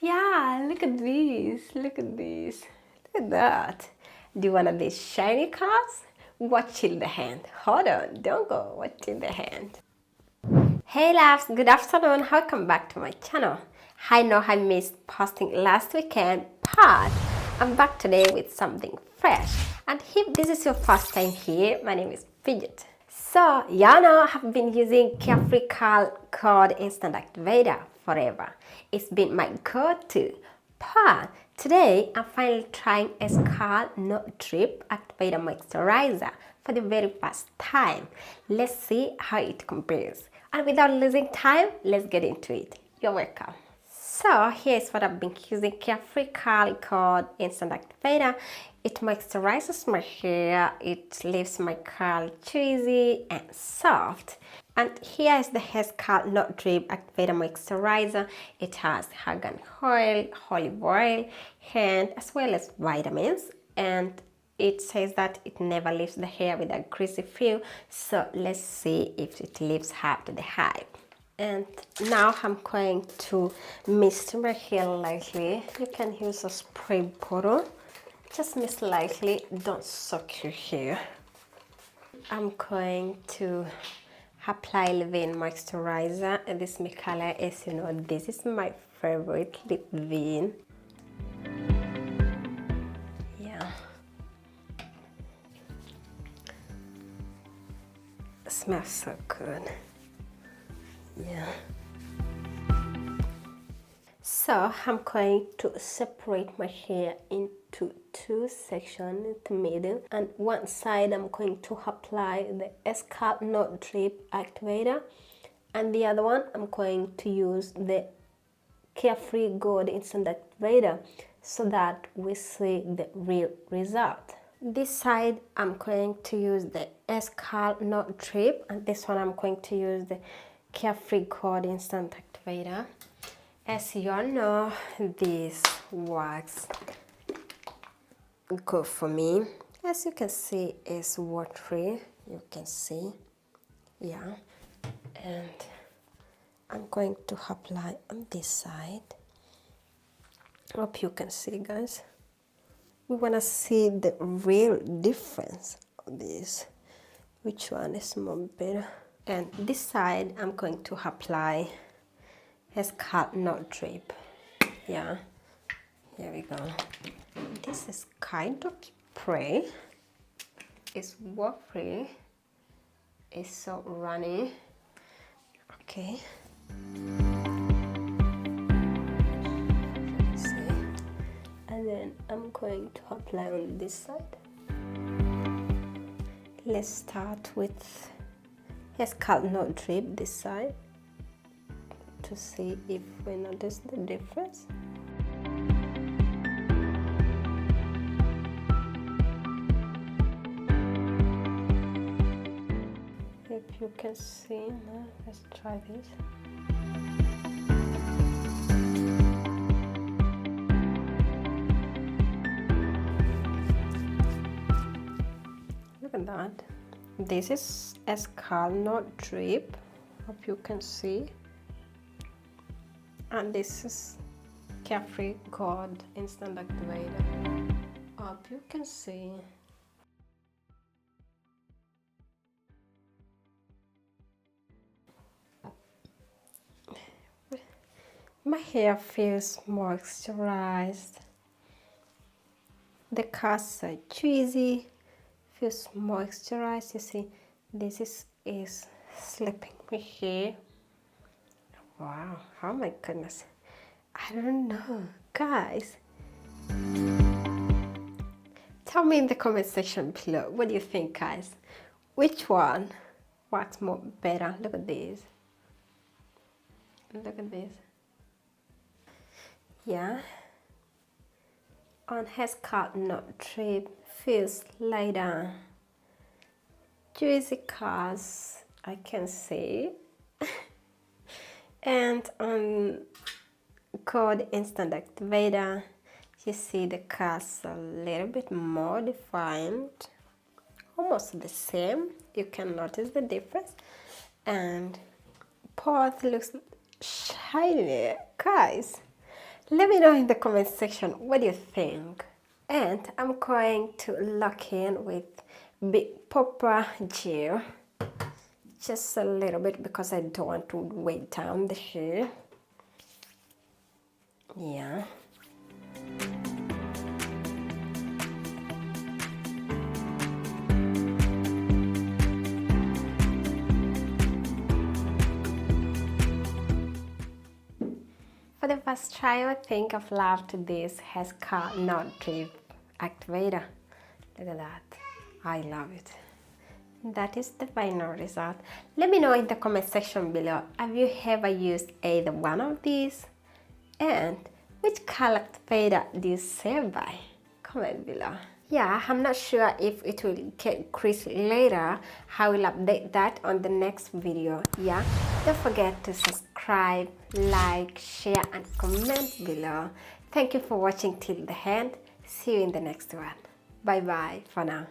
Yeah, look at this, look at this, look at that. Do you want these shiny cars? Watch in the hand. Hold on, don't go, watch in the hand. Hey loves, good afternoon, welcome back to my channel. I know I missed posting last weekend, but I'm back today with something fresh. And if this is your first time here, my name is Brigy. So, y'all know I've been using Carefree Code Instant Activator forever. It's been my go-to. But today, I'm finally trying a Scalp No Drip Activator Moisturizer for the very first time. Let's see how it compares. And without losing time, let's get into it. You're welcome. So here's what I've been using: Carefree Code Instant Activator. It moisturizes my hair, it leaves my curl cheesy and soft. And here is the Hair Scalp No Drip Activator Moisturizer. It has argan oil, olive oil, and as well as vitamins. And it says that it never leaves the hair with a greasy feel. So let's see if it lives up to the hype. And now I'm going to mist my hair lightly. You can use a spray bottle. Just mist lightly, don't soak your hair. I'm going to apply leave-in moisturizer, and this my color, as you know, this is my favorite leave-in. Yeah. It smells so good. Yeah. So I'm going to separate my hair into two sections in the middle, and one side I'm going to apply the Scalp No Drip Activator, and the other one I'm going to use the Carefree Code Instant Activator so that we see the real result. This side I'm going to use the Scalp No Drip, and this one I'm going to use the Carefree Code Instant Activator. As you all know, this works good for me. As you can see, it's watery. You can see, yeah. And I'm going to apply on this side. Hope you can see, guys. We wanna see the real difference of this. Which one is more better? And this side, I'm going to apply a Scalp No Drip. Yeah, here we go. This is kind of spray. It's watery. It's so runny. Okay. See. And then I'm going to apply on this side. Let's start with a Scalp No Drip this side to see if we notice the difference. If you can see now, let's try this. Look at that. This is a Scalp No Drip. Hope you can see. And this is Carefree Code Instant Activator. Hope you can see. My hair feels moisturized. The curls are cheesy, feels moisturized. You see, this is slipping my hair. Wow, oh my goodness. I don't know, guys. Tell me in the comment section below, what do you think, guys? Which one works more better? Look at this. Look at this. Yeah. On Hair Scalp No Drip, feels lighter. Juicy curls, I can see. And on Code Instant Activator, you see the curls a little bit more defined, almost the same. You can notice the difference. And both looks shiny, guys. Let me know in the comment section what you think. And I'm going to lock in with Big Papa gel. Just a little bit because I don't want to weigh down the hair. Yeah. For the first try, I think I've loved this hair curl knot drip activator. Look at that. I love it. That is the final result. Let me know in the comment section below, have you ever used either one of these? And which color activator do you swear by? Comment below. Yeah, I'm not sure if it will get creased later. I will update that on the next video. Yeah, don't forget to subscribe, like, share and comment below. Thank you for watching till the end. See you in the next one. Bye bye for now.